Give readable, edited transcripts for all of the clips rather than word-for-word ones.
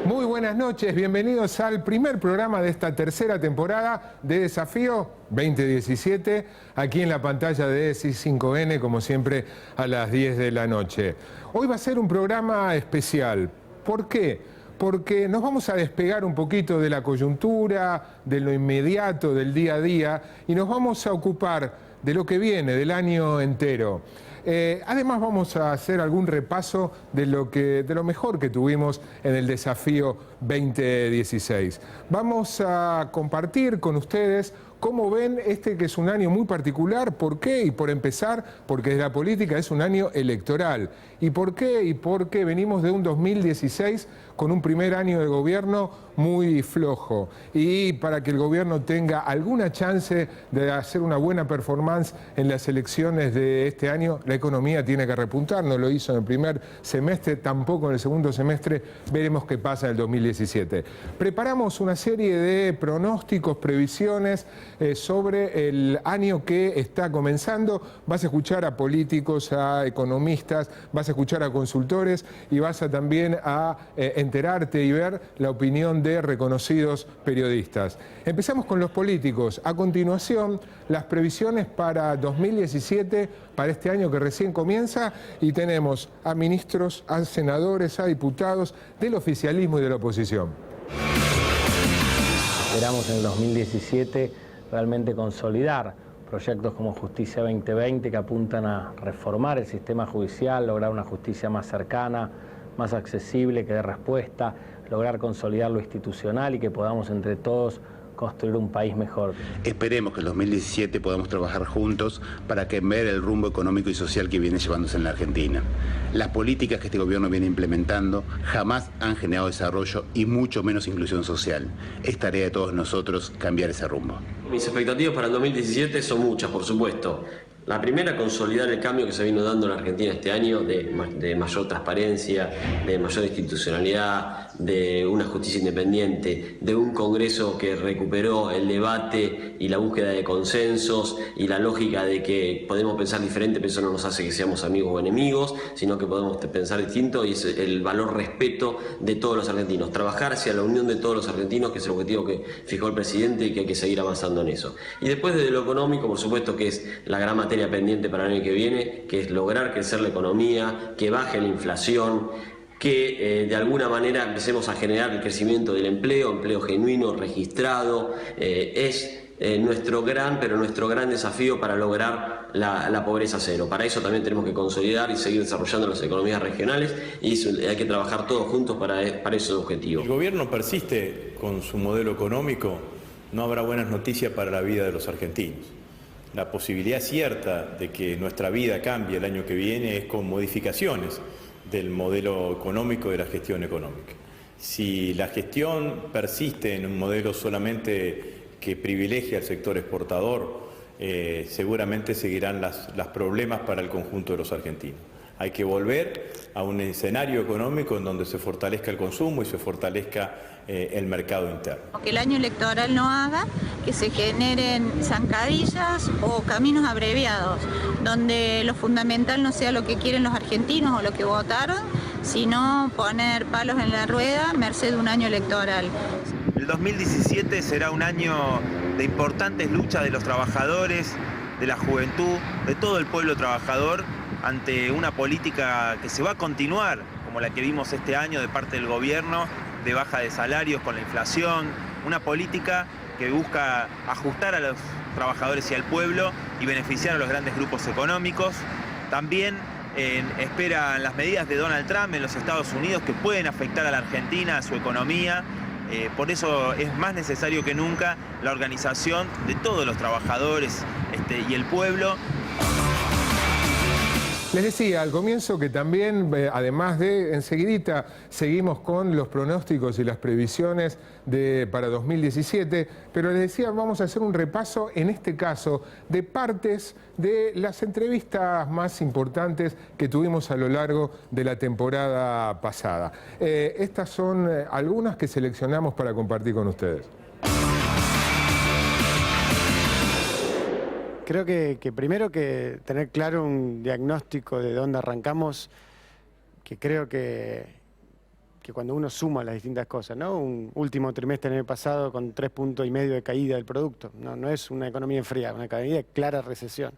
Muy buenas noches, bienvenidos al primer programa de esta tercera temporada de Desafío 2017, aquí en la pantalla de ESI5N, como siempre, a las 10 de la noche. Hoy va a ser un programa especial. ¿Por qué? Porque nos vamos a despegar un poquito de la coyuntura, de lo inmediato, del día a día, y nos vamos a ocupar de lo que viene, del año entero. Además vamos a hacer algún repaso de lo mejor que tuvimos en el Desafío 2016. Vamos a compartir con ustedes cómo ven que es un año muy particular. ¿Por qué? Y por empezar, porque la política es un año electoral. ¿Y por qué? Y porque venimos de un 2016 con un primer año de gobierno muy flojo. Y para que el gobierno tenga alguna chance de hacer una buena performance en las elecciones de este año, la economía tiene que repuntar. No lo hizo en el primer semestre, tampoco en el segundo semestre. Veremos qué pasa en el 2017. Preparamos una serie de pronósticos, previsiones sobre el año que está comenzando. Vas a escuchar a políticos, a economistas, vas a escuchar a consultores y vas a también a enterarte y ver la opinión de reconocidos periodistas. Empezamos con los políticos. A continuación, las previsiones para 2017, para este año que recién comienza, y tenemos a ministros, a senadores, a diputados del oficialismo y de la oposición. Esperamos en el 2017 realmente consolidar proyectos como Justicia 2020 que apuntan a reformar el sistema judicial, lograr una justicia más cercana, más accesible, que dé respuesta, lograr consolidar lo institucional y que podamos entre todos construir un país mejor. Esperemos que en 2017 podamos trabajar juntos para cambiar el rumbo económico y social que viene llevándose en la Argentina. Las políticas que este gobierno viene implementando jamás han generado desarrollo y mucho menos inclusión social. Es tarea de todos nosotros cambiar ese rumbo. Mis expectativas para el 2017 son muchas, por supuesto. La primera, consolidar el cambio que se vino dando en la Argentina este año de mayor transparencia, de mayor institucionalidad, de una justicia independiente, de un Congreso que recuperó el debate y la búsqueda de consensos y la lógica de que podemos pensar diferente, pero eso no nos hace que seamos amigos o enemigos, sino que podemos pensar distinto, y es el valor respeto de todos los argentinos. Trabajar hacia la unión de todos los argentinos, que es el objetivo que fijó el presidente y que hay que seguir avanzando en eso. Y después, desde lo económico, por supuesto que es la gran materia pendiente para el año que viene, que es lograr crecer la economía, que baje la inflación, que de alguna manera empecemos a generar el crecimiento del empleo genuino, registrado. Es nuestro gran desafío para lograr la pobreza cero. Para eso también tenemos que consolidar y seguir desarrollando las economías regionales, y hay que trabajar todos juntos para esos objetivos. El gobierno persiste con su modelo económico, no habrá buenas noticias para la vida de los argentinos. La posibilidad cierta de que nuestra vida cambie el año que viene es con modificaciones del modelo económico, de la gestión económica. Si la gestión persiste en un modelo solamente que privilegia al sector exportador, seguramente seguirán los problemas para el conjunto de los argentinos. Hay que volver a un escenario económico en donde se fortalezca el consumo y se fortalezca el mercado interno. Que el año electoral no haga que se generen zancadillas o caminos abreviados, donde lo fundamental no sea lo que quieren los argentinos o lo que votaron, sino poner palos en la rueda merced de un año electoral. El 2017 será un año de importantes luchas de los trabajadores, de la juventud, de todo el pueblo trabajador, ante una política que se va a continuar, como la que vimos este año de parte del gobierno, de baja de salarios con la inflación, una política que busca ajustar a los trabajadores y al pueblo y beneficiar a los grandes grupos económicos. También esperan las medidas de Donald Trump en los Estados Unidos que pueden afectar a la Argentina, a su economía. Por eso es más necesario que nunca la organización de todos los trabajadores y el pueblo. Les decía al comienzo que también, además de enseguidita, seguimos con los pronósticos y las previsiones para 2017, pero les decía, vamos a hacer un repaso, en este caso, de partes de las entrevistas más importantes que tuvimos a lo largo de la temporada pasada. Estas son algunas que seleccionamos para compartir con ustedes. Creo que primero que tener claro un diagnóstico de dónde arrancamos, que creo que que cuando uno suma las distintas cosas, ¿no? Un último trimestre el año pasado con 3,5 puntos de caída del producto. No es una economía enfriada, una economía de clara recesión.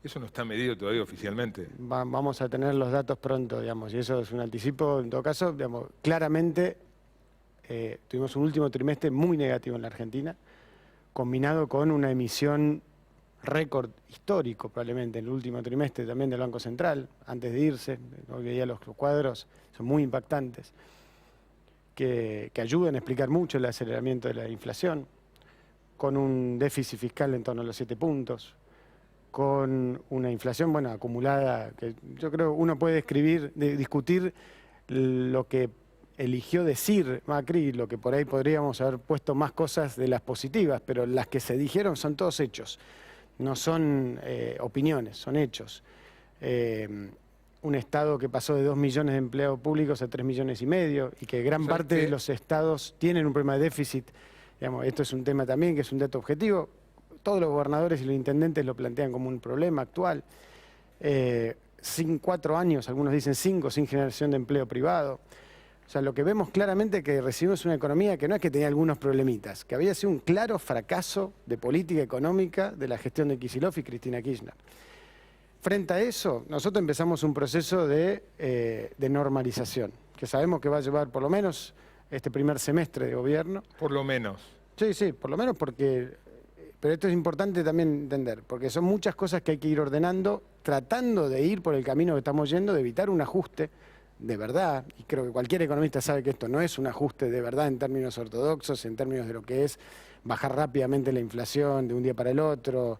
Eso no está medido todavía oficialmente. Vamos a tener los datos pronto, digamos, y eso es un anticipo. En todo caso, digamos, claramente tuvimos un último trimestre muy negativo en la Argentina, combinado con una emisión récord histórico probablemente en el último trimestre también del Banco Central, antes de irse. Hoy veía los cuadros, son muy impactantes, que ayudan a explicar mucho el aceleramiento de la inflación, con un déficit fiscal en torno a los 7 puntos, con una inflación, bueno, acumulada, que yo creo uno puede discutir lo que eligió decir Macri, lo que por ahí podríamos haber puesto más cosas de las positivas, pero las que se dijeron son todos hechos, no son opiniones, son hechos. Un Estado que pasó de 2 millones de empleados públicos a 3,5 millones y que gran parte de los estados tienen un problema de déficit. Digamos, esto es un tema también que es un dato objetivo. Todos los gobernadores y los intendentes lo plantean como un problema actual. 4 años, algunos dicen 5, sin generación de empleo privado. O sea, lo que vemos claramente es que recibimos una economía que no es que tenía algunos problemitas, que había sido un claro fracaso de política económica de la gestión de Kicillof y Cristina Kirchner. Frente a eso, nosotros empezamos un proceso de normalización, que sabemos que va a llevar por lo menos este primer semestre de gobierno. Por lo menos. Sí, por lo menos porque... Pero esto es importante también entender, porque son muchas cosas que hay que ir ordenando, tratando de ir por el camino que estamos yendo, de evitar un ajuste de verdad, y creo que cualquier economista sabe que esto no es un ajuste de verdad en términos ortodoxos, en términos de lo que es bajar rápidamente la inflación de un día para el otro,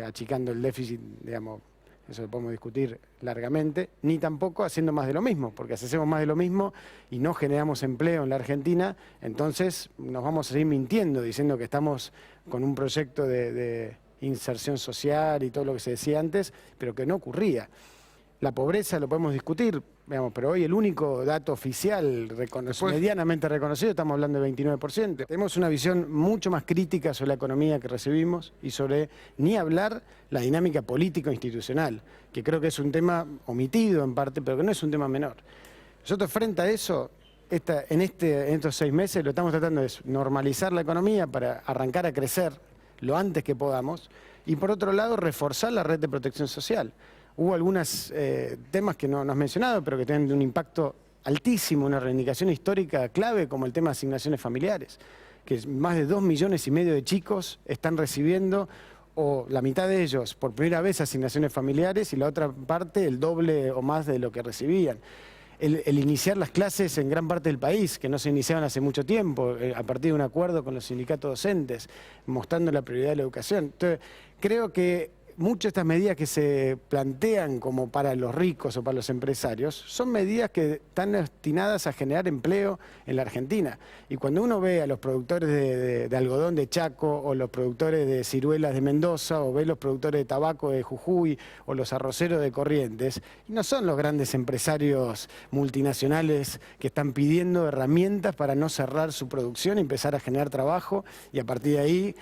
achicando el déficit, digamos, eso lo podemos discutir largamente, ni tampoco haciendo más de lo mismo, porque si hacemos más de lo mismo y no generamos empleo en la Argentina, entonces nos vamos a seguir mintiendo, diciendo que estamos con un proyecto de inserción social y todo lo que se decía antes, pero que no ocurría. La pobreza lo podemos discutir, digamos, pero hoy el único dato oficial medianamente reconocido, estamos hablando de 29%. Tenemos una visión mucho más crítica sobre la economía que recibimos y sobre, ni hablar, la dinámica político-institucional, que creo que es un tema omitido en parte, pero que no es un tema menor. Nosotros frente a eso, en estos 6 meses lo estamos tratando de normalizar la economía para arrancar a crecer lo antes que podamos y por otro lado reforzar la red de protección social. Hubo algunos temas que no has mencionado, pero que tienen un impacto altísimo, una reivindicación histórica clave, como el tema de asignaciones familiares, que más de 2,5 millones de chicos están recibiendo, o la mitad de ellos, por primera vez asignaciones familiares, y la otra parte el doble o más de lo que recibían. El iniciar las clases en gran parte del país, que no se iniciaban hace mucho tiempo, a partir de un acuerdo con los sindicatos docentes, mostrando la prioridad de la educación. Entonces, creo que muchas de estas medidas que se plantean como para los ricos o para los empresarios son medidas que están destinadas a generar empleo en la Argentina. Y cuando uno ve a los productores de algodón de Chaco o los productores de ciruelas de Mendoza o ve los productores de tabaco de Jujuy o los arroceros de Corrientes, no son los grandes empresarios multinacionales que están pidiendo herramientas para no cerrar su producción y empezar a generar trabajo y a partir de ahí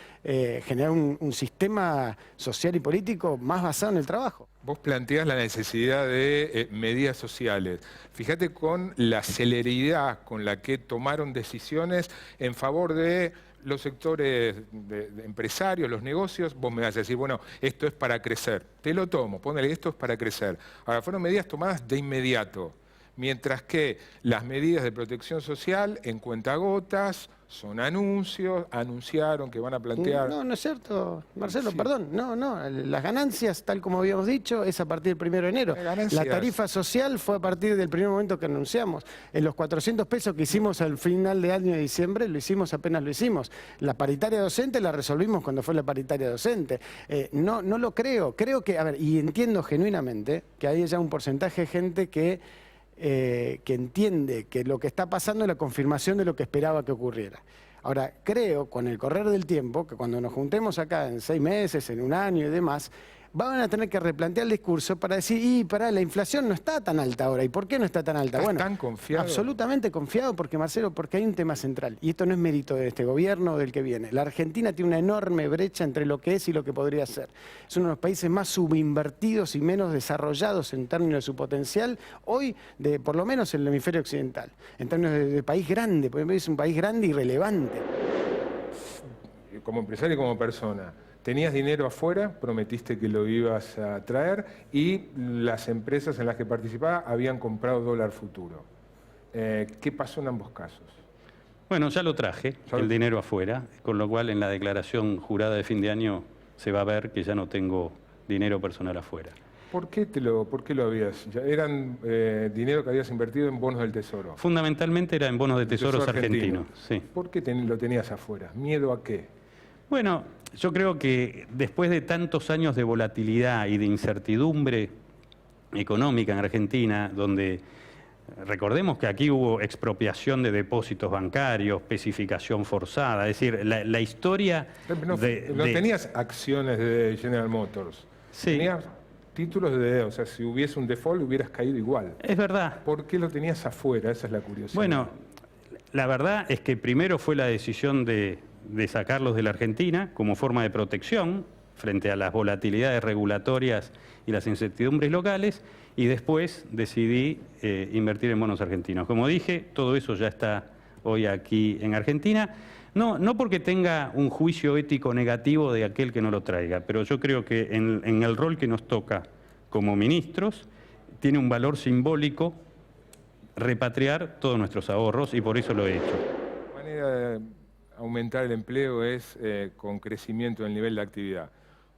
generar un sistema social y político más basado en el trabajo. Vos planteás la necesidad de medidas sociales. Fíjate con la celeridad con la que tomaron decisiones en favor de los sectores de empresarios, los negocios. Vos me vas a decir, bueno, esto es para crecer. Te lo tomo, ponele, esto es para crecer. Ahora, fueron medidas tomadas de inmediato, mientras que las medidas de protección social en cuentagotas son anuncios, anunciaron que van a plantear... No es cierto, Marcelo, Sí. perdón. No, las ganancias, tal como habíamos dicho, es a partir del 1 de enero. La tarifa social fue a partir del primer momento que anunciamos. En los 400 pesos que hicimos al final de año de diciembre, lo hicimos apenas lo hicimos. La paritaria docente la resolvimos cuando fue la paritaria docente. No lo creo. Creo que, a ver, y entiendo genuinamente que hay ya un porcentaje de gente que entiende que lo que está pasando es la confirmación de lo que esperaba que ocurriera. Ahora, creo, con el correr del tiempo, que cuando nos juntemos acá en 6 meses, en un año y demás, van a tener que replantear el discurso para decir, la inflación no está tan alta ahora. ¿Y por qué no está tan alta? ¿Estás tan confiado? Absolutamente confiado, porque Marcelo, porque hay un tema central. Y esto no es mérito de este gobierno o del que viene. La Argentina tiene una enorme brecha entre lo que es y lo que podría ser. Es uno de los países más subinvertidos y menos desarrollados en términos de su potencial, hoy, por lo menos en el hemisferio occidental. En términos de país grande, porque es un país grande y relevante. Como empresario y como persona, tenías dinero afuera, prometiste que lo ibas a traer y las empresas en las que participaba habían comprado dólar futuro. ¿Qué pasó en ambos casos? Bueno, ya lo traje, el dinero afuera, con lo cual en la declaración jurada de fin de año se va a ver que ya no tengo dinero personal afuera. ¿Por qué lo habías? ¿Eran dinero que habías invertido en bonos del Tesoro? Fundamentalmente era en bonos de tesoros argentinos. Sí. ¿Por qué lo tenías afuera? ¿Miedo a qué? Bueno, yo creo que después de tantos años de volatilidad y de incertidumbre económica en Argentina, donde recordemos que aquí hubo expropiación de depósitos bancarios, especificación forzada, es decir, la historia no tenías acciones de General Motors. Sí. Tenías títulos de deuda, o sea, si hubiese un default hubieras caído igual. Es verdad. ¿Por qué lo tenías afuera? Esa es la curiosidad. Bueno, la verdad es que primero fue la decisión de sacarlos de la Argentina como forma de protección frente a las volatilidades regulatorias y las incertidumbres locales, y después decidí invertir en bonos argentinos. Como dije, todo eso ya está hoy aquí en Argentina. No porque tenga un juicio ético negativo de aquel que no lo traiga, pero yo creo que en el rol que nos toca como ministros tiene un valor simbólico repatriar todos nuestros ahorros, y por eso lo he hecho. La manera de aumentar el empleo es con crecimiento del nivel de actividad.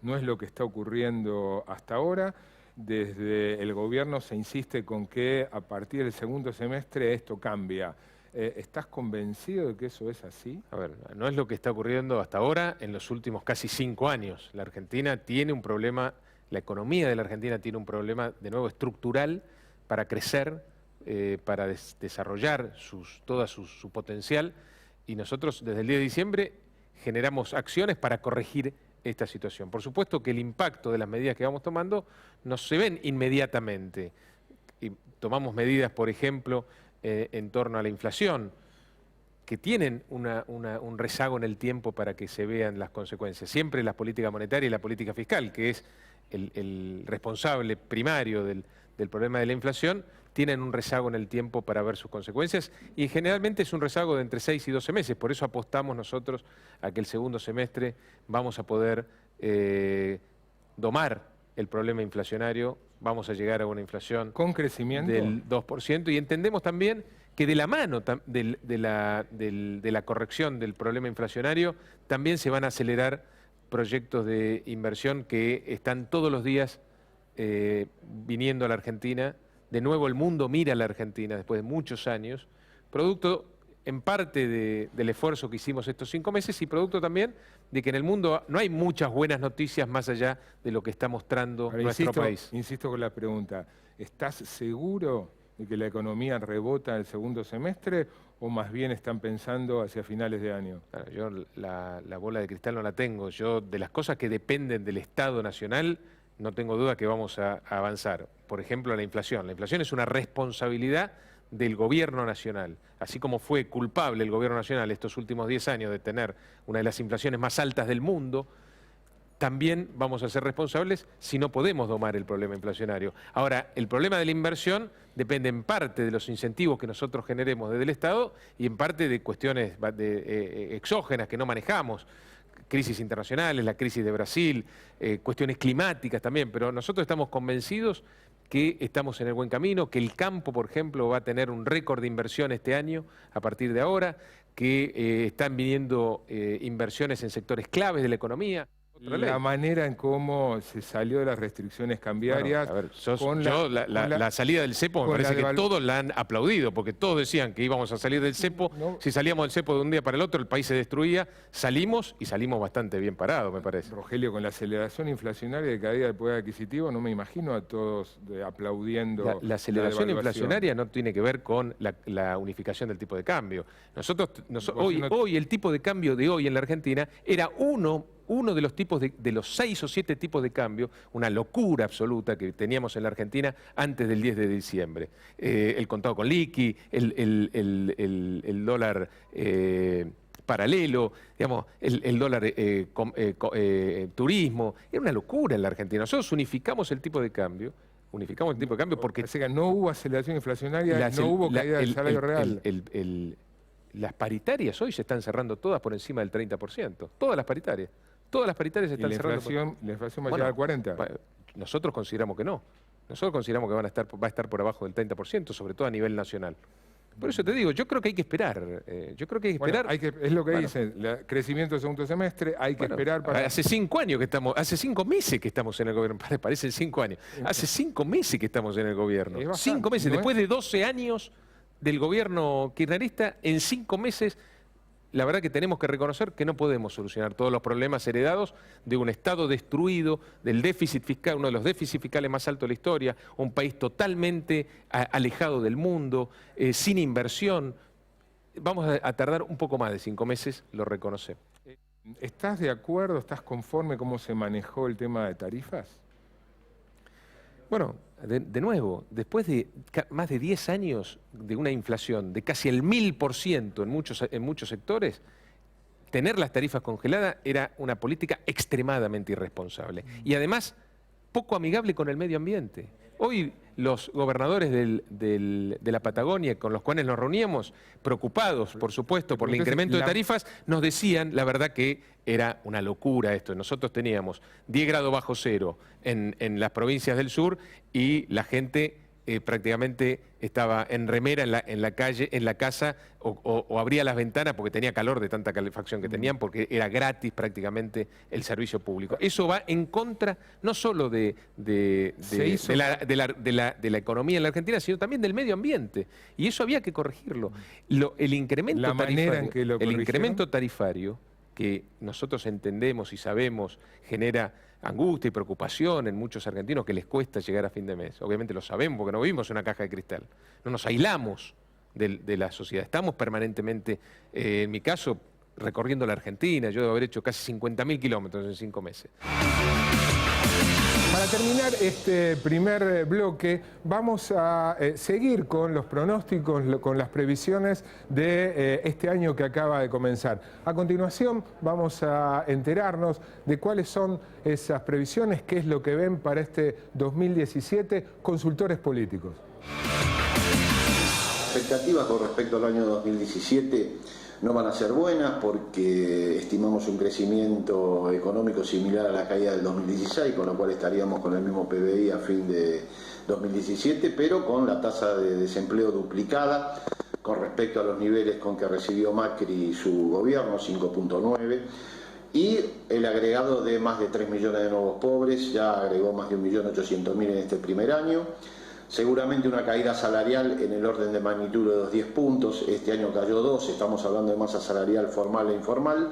No es lo que está ocurriendo hasta ahora. Desde el gobierno se insiste con que a partir del segundo semestre esto cambia. ¿Estás convencido de que eso es así? A ver, no es lo que está ocurriendo hasta ahora en los últimos casi 5 años. La Argentina tiene un problema, la economía de la Argentina tiene un problema, de nuevo, estructural para crecer, para desarrollar todo su potencial, y nosotros desde el 10 de diciembre generamos acciones para corregir esta situación. Por supuesto que el impacto de las medidas que vamos tomando no se ven inmediatamente. Y tomamos medidas, por ejemplo, en torno a la inflación, que tienen un rezago en el tiempo para que se vean las consecuencias. Siempre la política monetaria y la política fiscal, que es el responsable primario del problema de la inflación, tienen un rezago en el tiempo para ver sus consecuencias, y generalmente es un rezago de entre 6 y 12 meses. Por eso apostamos nosotros a que el segundo semestre vamos a poder domar el problema inflacionario, vamos a llegar a una inflación con crecimiento del 2%, y entendemos también que de la mano de la corrección del problema inflacionario también se van a acelerar proyectos de inversión que están todos los días viniendo a la Argentina. De nuevo el mundo mira a la Argentina después de muchos años, producto en parte del esfuerzo que hicimos estos 5 meses, y producto también de que en el mundo no hay muchas buenas noticias más allá de lo que está mostrando nuestro país. Insisto con la pregunta, ¿estás seguro de que la economía rebota el segundo semestre, o más bien están pensando hacia finales de año? Claro, yo la bola de cristal no la tengo. Yo, de las cosas que dependen del Estado Nacional, no tengo duda que vamos a avanzar. Por ejemplo, la inflación. La inflación es una responsabilidad del gobierno nacional. Así como fue culpable el gobierno nacional estos últimos 10 años de tener una de las inflaciones más altas del mundo, también vamos a ser responsables si no podemos domar el problema inflacionario. Ahora, el problema de la inversión depende en parte de los incentivos que nosotros generemos desde el Estado y en parte de cuestiones exógenas que no manejamos. Crisis internacionales, la crisis de Brasil, cuestiones climáticas también, pero nosotros estamos convencidos que estamos en el buen camino, que el campo, por ejemplo, va a tener un récord de inversión este año a partir de ahora, que están viniendo inversiones en sectores claves de la economía. La manera en cómo se salió de las restricciones cambiarias. Bueno, a ver, la salida del cepo me parece que todos la han aplaudido, porque todos decían que íbamos a salir del cepo. No. Si salíamos del cepo de un día para el otro, el país se destruía. Salimos y salimos bastante bien parados, me parece. Rogelio, con la aceleración inflacionaria de caída del poder adquisitivo, no me imagino a todos aplaudiendo. La aceleración inflacionaria no tiene que ver con la unificación del tipo de cambio. Hoy el tipo de cambio de hoy en la Argentina era uno uno de los tipos de los 6 o 7 tipos de cambio, una locura absoluta que teníamos en la Argentina antes del 10 de diciembre. El contado con liqui, el dólar paralelo, digamos, el dólar turismo. Era una locura en la Argentina. Nosotros unificamos el tipo de cambio. Porque o sea, no hubo aceleración inflacionaria, no hubo caída del salario real. Las paritarias hoy se están cerrando todas por encima del 30%. Todas las paritarias. Todas las paritarias se están cerrando. ¿La inflación va a llegar al 40%? Nosotros consideramos que no. Nosotros consideramos que va a estar por abajo del 30%, sobre todo a nivel nacional. Por eso te digo, yo creo que hay que esperar. Es lo que dicen, crecimiento del segundo semestre, hay que esperar para... Hace 5 años que estamos, hace 5 meses que estamos en el gobierno, parecen 5 años. Hace 5 meses que estamos en el gobierno. 5 meses, después de 12 años del gobierno kirchnerista, en 5 meses... La verdad que tenemos que reconocer que no podemos solucionar todos los problemas heredados de un Estado destruido, del déficit fiscal, uno de los déficits fiscales más altos de la historia, un país totalmente alejado del mundo, sin inversión. Vamos a tardar un poco más de 5 meses, lo reconocemos. ¿Estás de acuerdo, estás conforme cómo se manejó el tema de tarifas? Bueno, de nuevo, después de más de 10 años de una inflación de casi el 1000% en muchos sectores, tener las tarifas congeladas era una política extremadamente irresponsable y además poco amigable con el medio ambiente. Hoy los gobernadores de la Patagonia con los cuales nos reuníamos, preocupados, por supuesto, por el incremento de tarifas, nos decían, la verdad, que era una locura esto. Nosotros teníamos 10 grados bajo cero en las provincias del sur y la gente prácticamente estaba en remera en la calle, en la casa, o abría las ventanas porque tenía calor de tanta calefacción que tenían, porque era gratis prácticamente el servicio público. Eso va en contra no solo de la economía en la Argentina, sino también del medio ambiente. Y eso había que corregirlo. El incremento tarifario que nosotros entendemos y sabemos genera angustia y preocupación en muchos argentinos que les cuesta llegar a fin de mes. Obviamente lo sabemos porque no vivimos en una caja de cristal. No nos aislamos de la sociedad. Estamos permanentemente, en mi caso, recorriendo la Argentina. Yo debo haber hecho casi 50.000 kilómetros en 5 meses. Para terminar este primer bloque, vamos a seguir con los pronósticos, con las previsiones de este año que acaba de comenzar. A continuación, vamos a enterarnos de cuáles son esas previsiones, qué es lo que ven para este 2017 consultores políticos. Expectativas con respecto al año 2017 no van a ser buenas porque estimamos un crecimiento económico similar a la caída del 2016, con lo cual estaríamos con el mismo PBI a fin de 2017, pero con la tasa de desempleo duplicada con respecto a los niveles con que recibió Macri y su gobierno, 5.9, y el agregado de más de 3 millones de nuevos pobres, ya agregó más de 1.800.000 en este primer año. Seguramente una caída salarial en el orden de magnitud de los 10 puntos, este año cayó 2, estamos hablando de masa salarial formal e informal,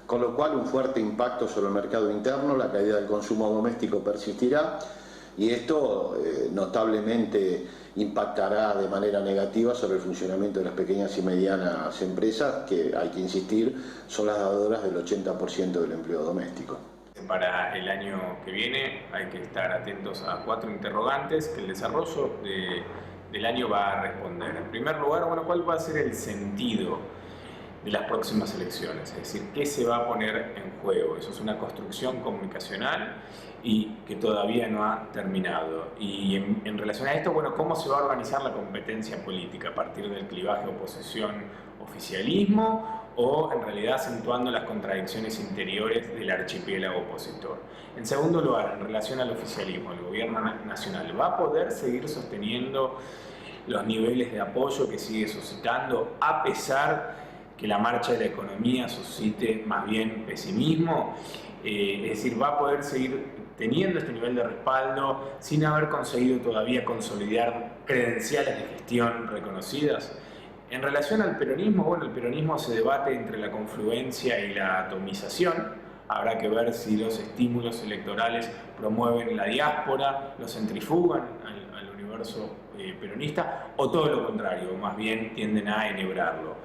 con lo cual un fuerte impacto sobre el mercado interno, la caída del consumo doméstico persistirá y esto notablemente impactará de manera negativa sobre el funcionamiento de las pequeñas y medianas empresas, que hay que insistir, son las dadoras del 80% del empleo doméstico. Para el año que viene hay que estar atentos a 4 interrogantes que el desarrollo del año va a responder. En primer lugar, bueno, ¿cuál va a ser el sentido de las próximas elecciones? Es decir, ¿qué se va a poner en juego? Eso es una construcción comunicacional y que todavía no ha terminado. Y en relación a esto, bueno, ¿cómo se va a organizar la competencia política? ¿A partir del clivaje oposición-oficialismo o en realidad acentuando las contradicciones interiores del archipiélago opositor? En segundo lugar, en relación al oficialismo, el gobierno nacional va a poder seguir sosteniendo los niveles de apoyo que sigue suscitando a pesar que la marcha de la economía suscite más bien pesimismo, es decir, va a poder seguir teniendo este nivel de respaldo sin haber conseguido todavía consolidar credenciales de gestión reconocidas. En relación al peronismo, bueno, el peronismo se debate entre la confluencia y la atomización. Habrá que ver si los estímulos electorales promueven la diáspora, lo centrifugan al universo peronista, o todo lo contrario, más bien tienden a enhebrarlo.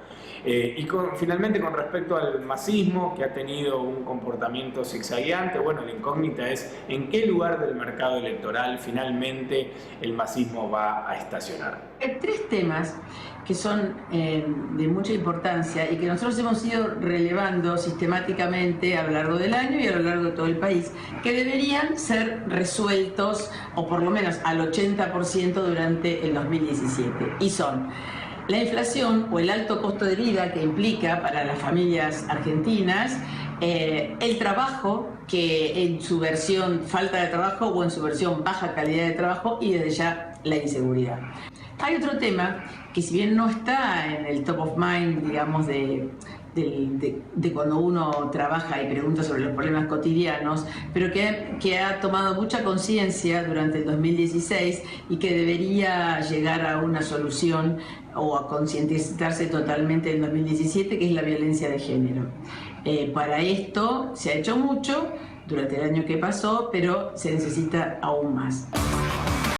Finalmente, con respecto al masismo, que ha tenido un comportamiento zigzagueante, bueno, la incógnita es en qué lugar del mercado electoral finalmente el masismo va a estacionar. Hay tres temas que son de mucha importancia y que nosotros hemos ido relevando sistemáticamente a lo largo del año y a lo largo de todo el país, que deberían ser resueltos, o por lo menos al 80% durante el 2017. Y son la inflación o el alto costo de vida que implica para las familias argentinas, el trabajo, que en su versión falta de trabajo o en su versión baja calidad de trabajo, y desde ya la inseguridad. Hay otro tema que, si bien no está en el top of mind, digamos, de cuando uno trabaja y pregunta sobre los problemas cotidianos, pero que ha tomado mucha conciencia durante el 2016 y que debería llegar a una solución o a concientizarse totalmente en el 2017, que es la violencia de género. Para esto se ha hecho mucho durante el año que pasó, pero se necesita aún más.